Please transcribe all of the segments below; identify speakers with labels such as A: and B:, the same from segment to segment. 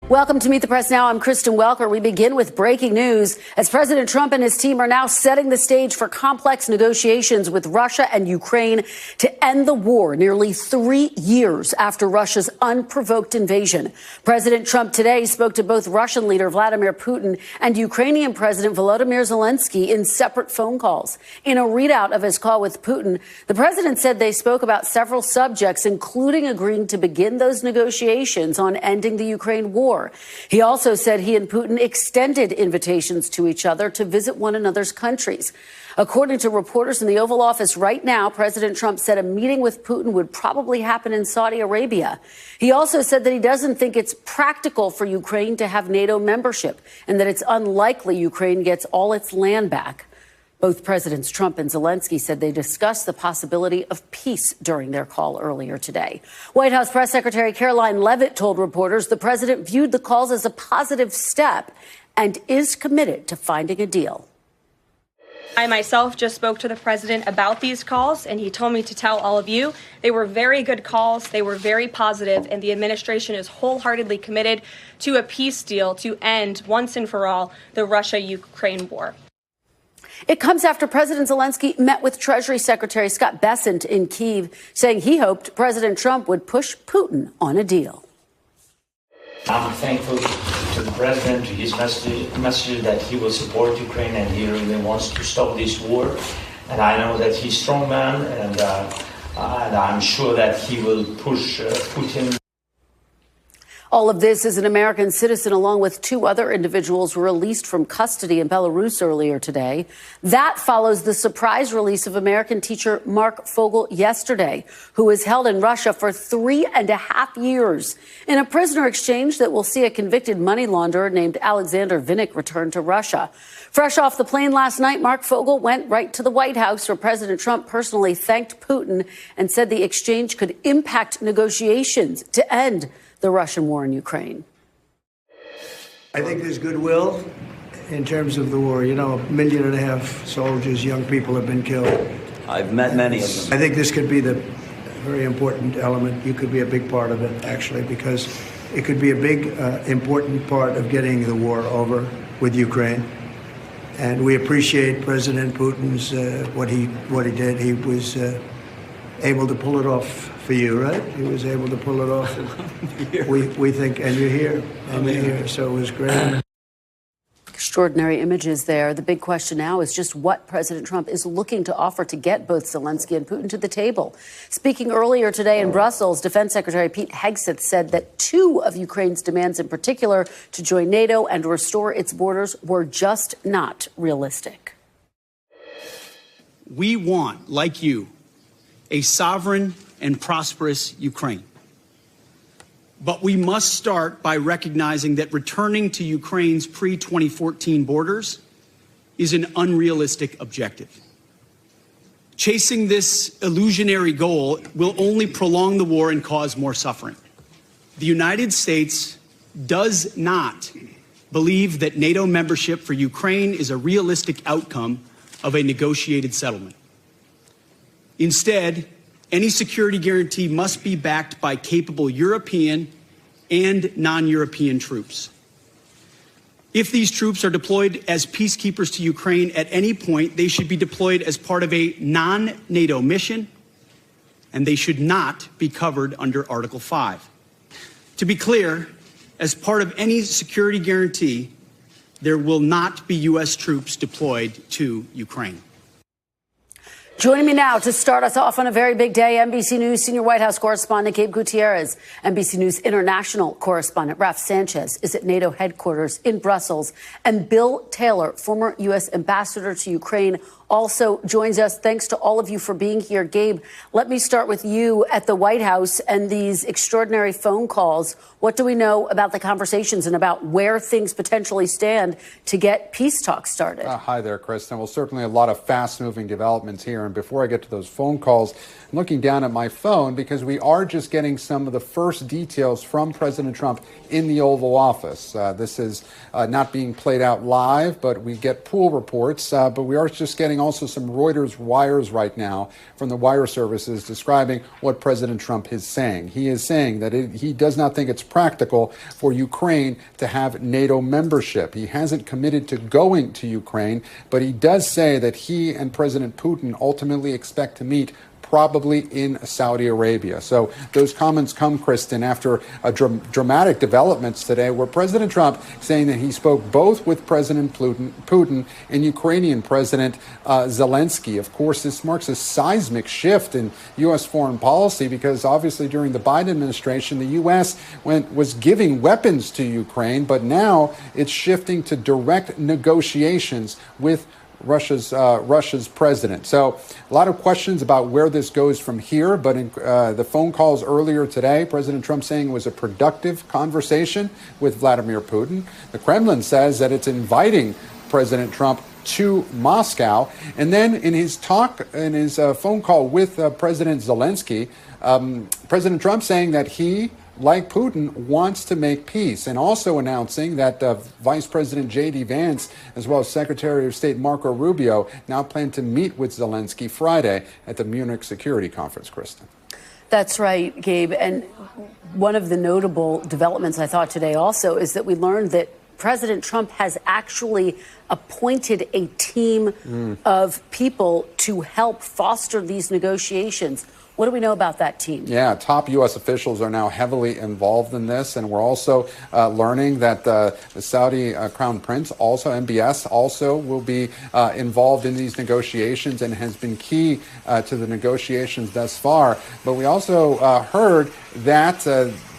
A: Welcome to Meet the Press Now. I'm Kristen Welker. We begin with breaking news as President Trump and his team are now setting the stage for complex negotiations with Russia and Ukraine to end the war nearly 3 years after Russia's unprovoked invasion. President Trump today spoke to both Russian leader Vladimir Putin and Ukrainian President Volodymyr Zelenskyy in separate phone calls. In a readout of his call with Putin, the president said they spoke about several subjects, including agreeing to begin those negotiations on ending the Ukraine war. He also said he and Putin extended invitations to each other to visit one another's countries. According to reporters in the Oval Office right now, President Trump said a meeting with Putin would probably happen in Saudi Arabia. He also said that he doesn't think it's practical for Ukraine to have NATO membership and that it's unlikely Ukraine gets all its land back. Both Presidents Trump and Zelenskyy said they discussed the possibility of peace during their call earlier today. White House Press Secretary Caroline Leavitt told reporters the president viewed the calls as a positive step and is committed to finding a deal.
B: I myself just spoke to the president about these calls, and he told me to tell all of you they were very good calls, they were very positive, and the administration is wholeheartedly committed to a peace deal to end once and for all the Russia-Ukraine war.
A: It comes after President Zelenskyy met with Treasury Secretary Scott Bessent in Kyiv, saying he hoped President Trump would push Putin on a deal.
C: I'm thankful to the president, to his message that he will support Ukraine and he really wants to stop this war. And I know that he's a strong man, and I'm sure that he will push Putin.
A: All of this as an American citizen, along with two other individuals, were released from custody in Belarus earlier today. That follows the surprise release of American teacher Mark Fogel yesterday, who was held in Russia for 3.5 years in a prisoner exchange that will see a convicted money launderer named Alexander Vinnik return to Russia. Fresh off the plane last night, Mark Fogel went right to the White House, where President Trump personally thanked Putin and said the exchange could impact negotiations to end the Russian war in Ukraine.
D: I think there's goodwill in terms of the war. You know, 1.5 million soldiers, young people have been killed.
E: I've met many of them.
D: I think this could be the very important element. You could be a big part of it, actually, because it could be a big, important part of getting the war over with Ukraine. And we appreciate President Putin's what he did. He was able to pull it off for you, right? He was able to pull it off. We think, and you're here, so it was great.
A: Extraordinary images there. The big question now is just what President Trump is looking to offer to get both Zelenskyy and Putin to the table. Speaking earlier today in Brussels, Defense Secretary Pete Hegseth said that two of Ukraine's demands in particular, to join NATO and restore its borders, were just not realistic.
F: We want, like you, a sovereign and prosperous Ukraine. But we must start by recognizing that returning to Ukraine's pre-2014 borders is an unrealistic objective. Chasing this illusionary goal will only prolong the war and cause more suffering. The United States does not believe that NATO membership for Ukraine is a realistic outcome of a negotiated settlement. Instead, any security guarantee must be backed by capable European and non-European troops. If these troops are deployed as peacekeepers to Ukraine at any point, they should be deployed as part of a non-NATO mission, and they should not be covered under Article 5. To be clear, as part of any security guarantee, there will not be U.S. troops deployed to Ukraine.
A: Joining me now to start us off on a very big day, NBC News senior White House correspondent Gabe Gutierrez, NBC News international correspondent Raf Sanchez is at NATO headquarters in Brussels, and Bill Taylor, former U.S. ambassador to Ukraine, also joins us. Thanks to all of you for being here. Gabe, let me start with you at the White House and these extraordinary phone calls. What do we know about the conversations and about where things potentially stand to get peace talks started?
G: Hi there, Kristen. Well, certainly a lot of fast-moving developments here. And before I get to those phone calls, I'm looking down at my phone because we are just getting some of the first details from President Trump in the Oval Office. This is not being played out live, but we get pool reports. But we are just getting getting also some Reuters wires right now from the wire services describing what President Trump is saying. He is saying that he does not think it's practical for Ukraine to have NATO membership. He hasn't committed to going to Ukraine, but he does say that he and President Putin ultimately expect to meet probably in Saudi Arabia. So those comments come, Kristen, after dramatic developments today where President Trump saying that he spoke both with President Putin and Ukrainian President Zelenskyy. Of course, this marks a seismic shift in U.S. foreign policy because obviously during the Biden administration, the U.S. was giving weapons to Ukraine, but now it's shifting to direct negotiations with Russia's president. So a lot of questions about where this goes from here. But in the phone calls earlier today, President Trump saying it was a productive conversation with Vladimir Putin. The Kremlin says that it's inviting President Trump to Moscow. And then in his phone call with President Zelenskyy, President Trump saying that he, like Putin, wants to make peace, and also announcing that Vice President J.D. Vance, as well as Secretary of State Marco Rubio, now plan to meet with Zelenskyy Friday at the Munich Security Conference, Kristen.
A: That's right, Gabe. And one of the notable developments I thought today also is that we learned that President Trump has actually appointed a team of people to help foster these negotiations. What do we know about that team? Yeah,
G: top U.S. officials are now heavily involved in this. And we're also learning that the Saudi Crown Prince, also MBS, also will be involved in these negotiations and has been key to the negotiations thus far. But we also heard that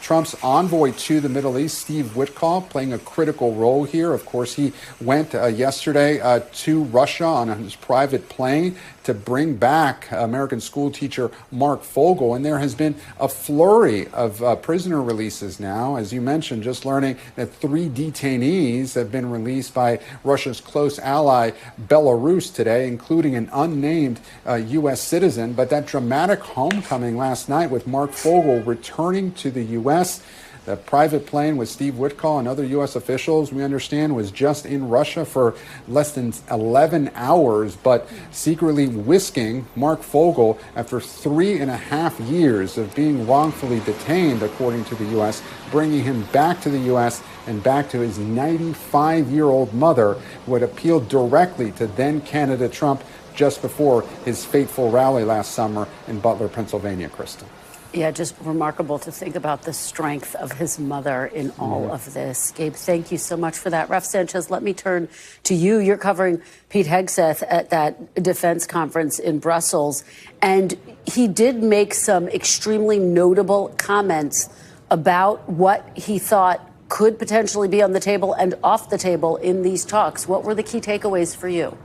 G: Trump's envoy to the Middle East, Steve Witkoff, playing a critical role here. Of course, he went yesterday to Russia on his private plane to bring back American school teacher Mark Fogel. And there has been a flurry of prisoner releases now. As you mentioned, just learning that 3 detainees have been released by Russia's close ally Belarus today, including an unnamed U.S. citizen. But that dramatic homecoming last night with Mark Fogel returning to the U.S., the private plane with Steve Witkoff and other U.S. officials, we understand, was just in Russia for less than 11 hours, but secretly whisking Mark Fogel after 3.5 years of being wrongfully detained, according to the U.S., bringing him back to the U.S. and back to his 95-year-old mother, who had appealed directly to then-candidate Trump just before his fateful rally last summer in Butler, Pennsylvania, Kristen.
A: Yeah, just remarkable to think about the strength of his mother in all of this. Gabe, thank you so much for that. Ref Sanchez, let me turn to you. You're covering Pete Hegseth at that defense conference in Brussels, and he did make some extremely notable comments about what he thought could potentially be on the table and off the table in these talks. What were the key takeaways for you?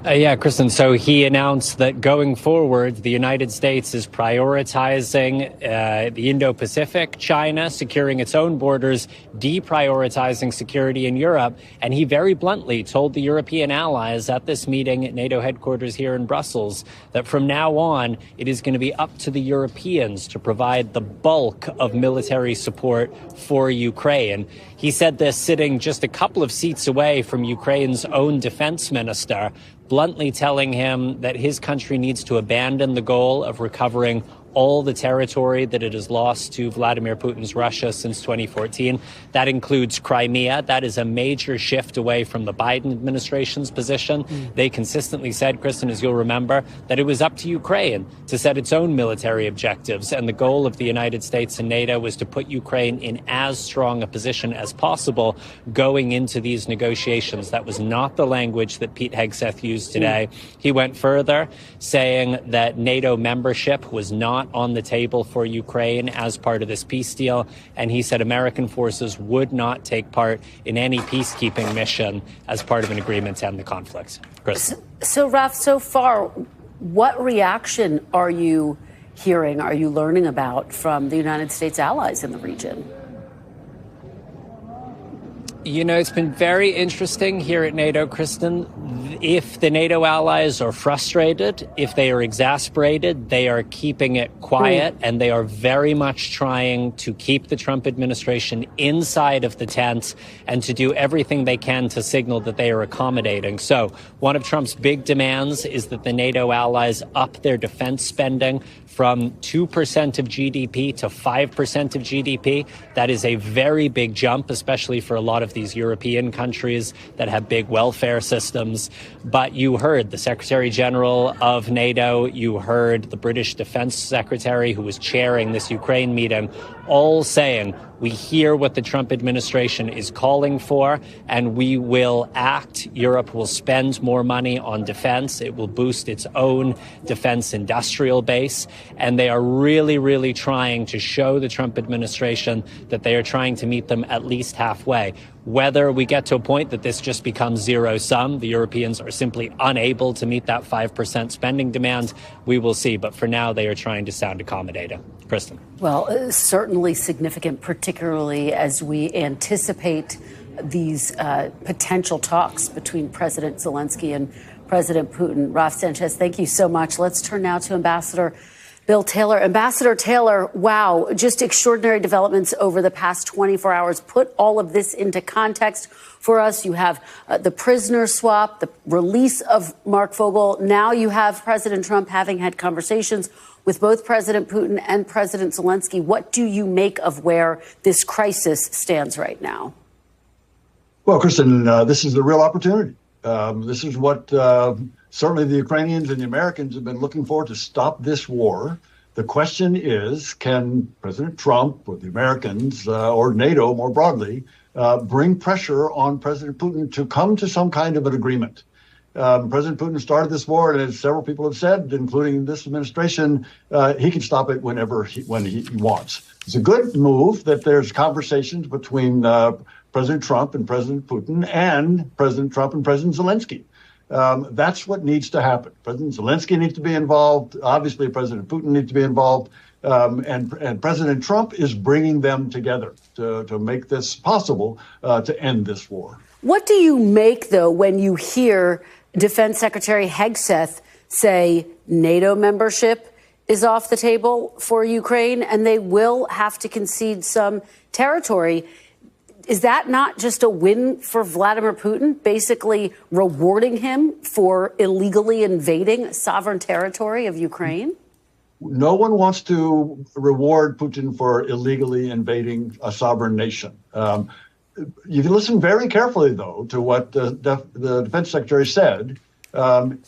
E: Yeah, Kristen. So he announced that going forward, the United States is prioritizing the Indo-Pacific, China, securing its own borders, deprioritizing security in Europe. And he very bluntly told the European allies at this meeting at NATO headquarters here in Brussels that from now on, it is going to be up to the Europeans to provide the bulk of military support for Ukraine. He said this sitting just a couple of seats away from Ukraine's own defense minister, bluntly telling him that his country needs to abandon the goal of recovering all the territory that it has lost to Vladimir Putin's Russia since 2014. That includes Crimea. That is a major shift away from the Biden administration's position. They consistently said, Kristen, as you'll remember, that it was up to Ukraine to set its own military objectives. And the goal of the United States and NATO was to put Ukraine in as strong a position as possible going into these negotiations. That was not the language that Pete Hegseth used today. He went further, saying that NATO membership was not on the table for Ukraine as part of this peace deal. And he said American forces would not take part in any peacekeeping mission as part of an agreement to end the conflict. Chris.
A: So, Raf, so far, what reaction are you hearing, are you learning about from the United States allies in the region? You know,
E: it's been very interesting here at NATO, Kristen. If the NATO allies are frustrated, if they are exasperated, they are keeping it quiet, and they are very much trying to keep the Trump administration inside of the tent and to do everything they can to signal that they are accommodating. So one of Trump's big demands is that the NATO allies up their defense spending from 2% of GDP to 5% of GDP. That is a very big jump, especially for a lot of these European countries that have big welfare systems. But you heard the Secretary General of NATO, you heard the British Defense Secretary, who was chairing this Ukraine meeting, all saying, we hear what the Trump administration is calling for, and we will act. Europe will spend more money on defense. It will boost its own defense industrial base. And they are really, really trying to show the Trump administration that they are trying to meet them at least halfway. Whether we get to a point that this just becomes zero sum, the Europeans are simply unable to meet that 5% spending demand, we will see. But for now, they are trying to sound accommodating. Kristen.
A: Well, certainly significant, particularly as we anticipate these potential talks between President Zelenskyy and President Putin. Raf Sanchez, thank you so much. Let's turn now to Ambassador Bill Taylor. Ambassador Taylor, wow, just extraordinary developments over the past 24 hours. Put all of this into context for us. You have the prisoner swap, the release of Mark Vogel. Now you have President Trump having had conversations with both President Putin and President Zelenskyy. What do you make of where this crisis stands right now?
H: Well, Kristen, this is the real opportunity. This is what certainly the Ukrainians and the Americans have been looking for, to stop this war. The question is, can President Trump or the Americans or NATO more broadly bring pressure on President Putin to come to some kind of an agreement? President Putin started this war, and as several people have said, including this administration, he can stop it when he wants. It's a good move that there's conversations between President Trump and President Putin and President Trump and President Zelenskyy. That's what needs to happen. President Zelenskyy needs to be involved. Obviously, President Putin needs to be involved. And President Trump is bringing them together to make this possible to end this war.
A: What do you make, though, when you hear Defense Secretary Hegseth say NATO membership is off the table for Ukraine and they will have to concede some territory? Is that not just a win for Vladimir Putin, basically rewarding him for illegally invading sovereign territory of Ukraine?
H: No one wants to reward Putin for illegally invading a sovereign nation. You can listen very carefully, though, to what the defense secretary said.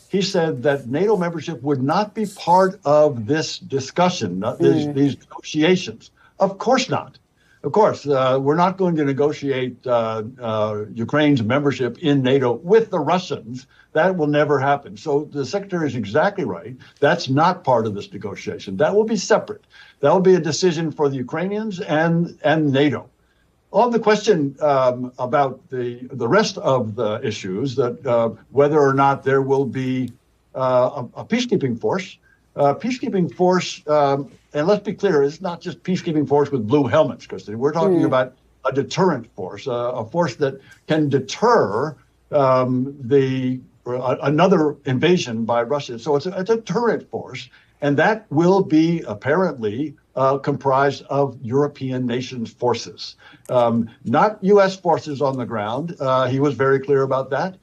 H: He said that NATO membership would not be part of this discussion, these negotiations. Of course not. Of course, we're not going to negotiate Ukraine's membership in NATO with the Russians. That will never happen. So the secretary is exactly right. That's not part of this negotiation. That will be separate. That will be a decision for the Ukrainians and NATO. On the question about the rest of the issues, that whether or not there will be a peacekeeping force, and let's be clear, it's not just peacekeeping force with blue helmets, Kristen. We're talking about a deterrent force, a force that can deter another invasion by Russia. So it's a deterrent force, and that will be apparently comprised of European nations' forces, not U.S. forces on the ground. He was very clear about that.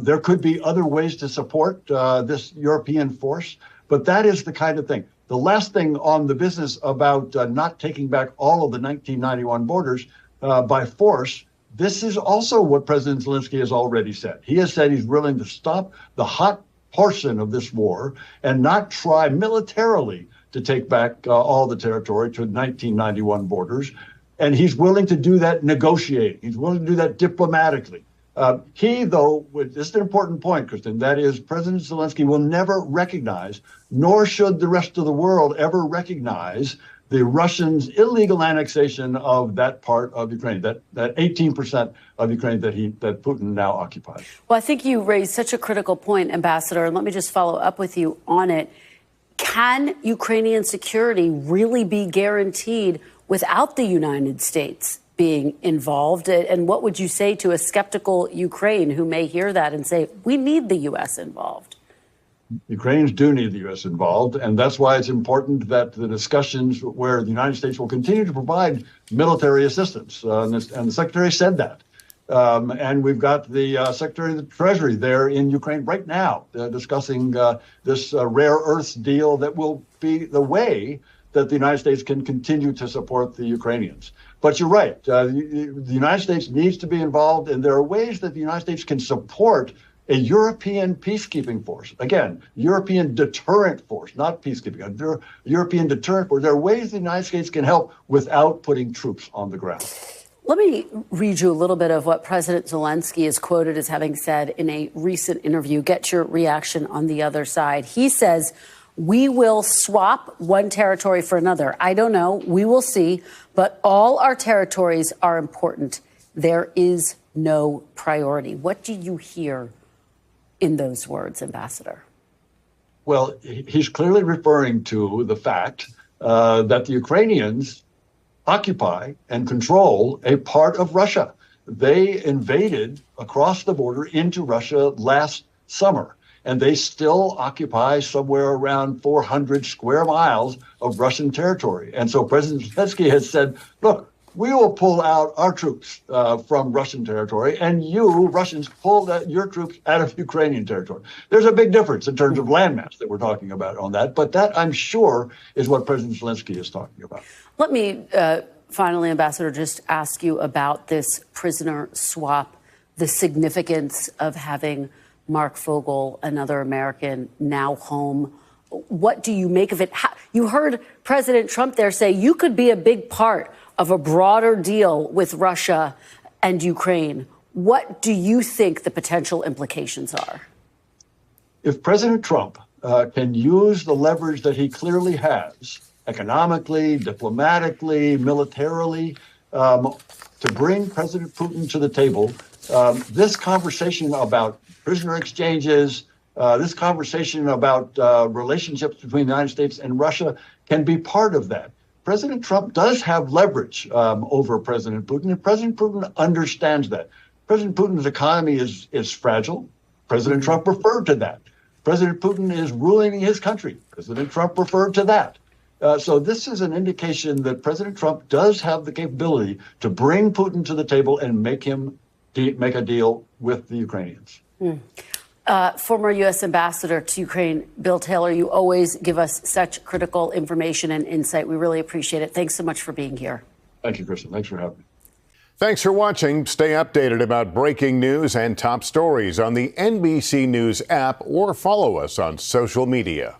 H: There could be other ways to support this European force, but that is the kind of thing. The last thing on the business about not taking back all of the 1991 borders by force, this is also what President Zelenskyy has already said. He has said he's willing to stop the hot portion of this war and not try militarily to take back all the territory to 1991 borders. And he's willing to do that negotiating. He's willing to do that diplomatically. He, though, this is an important point, Kristen, that is President Zelenskyy will never recognize, nor should the rest of the world ever recognize, the Russians' illegal annexation of that part of Ukraine, that 18% of Ukraine that Putin now occupies.
A: Well, I think you raised such a critical point, Ambassador, and let me just follow up with you on it. Can Ukrainian security really be guaranteed without the United States being involved. And what would you say to a skeptical Ukraine who may hear that and say, we need the U.S. involved?
H: Ukrainians do need the U.S. involved, and that's why it's important that the discussions where the United States will continue to provide military assistance, and the Secretary said that. And we've got the Secretary of the Treasury there in Ukraine right now discussing this rare earths deal that will be the way that the United States can continue to support the Ukrainians. But you're right. The United States needs to be involved, and there are ways that the United States can support a European peacekeeping force. Again, European deterrent force, not peacekeeping, a European deterrent force. There are ways the United States can help without putting troops on the ground.
A: Let me read you a little bit of what President Zelenskyy is quoted as having said in a recent interview. Get your reaction on the other side. He says, we will swap one territory for another. I don't know. We will see. But all our territories are important. There is no priority. What do you hear in those words, Ambassador?
H: Well, he's clearly referring to the fact that the Ukrainians occupy and control a part of Russia. They invaded across the border into Russia last summer, and they still occupy somewhere around 400 square miles of Russian territory. And so President Zelenskyy has said, look, we will pull out our troops from Russian territory, and you, Russians, pull your troops out of Ukrainian territory. There's a big difference in terms of landmass that we're talking about on that, but that, I'm sure, is what President Zelenskyy is talking about.
A: Let me finally, Ambassador, just ask you about this prisoner swap, the significance of having Mark Fogel, another American, now home. What do you make of it? You heard President Trump there say you could be a big part of a broader deal with Russia and Ukraine. What do you think the potential implications are?
H: If President Trump can use the leverage that he clearly has, economically, diplomatically, militarily, to bring President Putin to the table, this conversation about prisoner exchanges, this conversation about relationships between the United States and Russia can be part of that. President Trump does have leverage over President Putin, and President Putin understands that. President Putin's economy is fragile. President Trump referred to that. President Putin is ruling his country. President Trump referred to that. So this is an indication that President Trump does have the capability to bring Putin to the table and make a deal with the Ukrainians.
A: Former U.S. Ambassador to Ukraine, Bill Taylor, you always give us such critical information and insight. We really appreciate it. Thanks so much for being here.
H: Thank you, Kristen. Thanks for having me.
I: Thanks for watching. Stay updated about breaking news and top stories on the NBC News app or follow us on social media.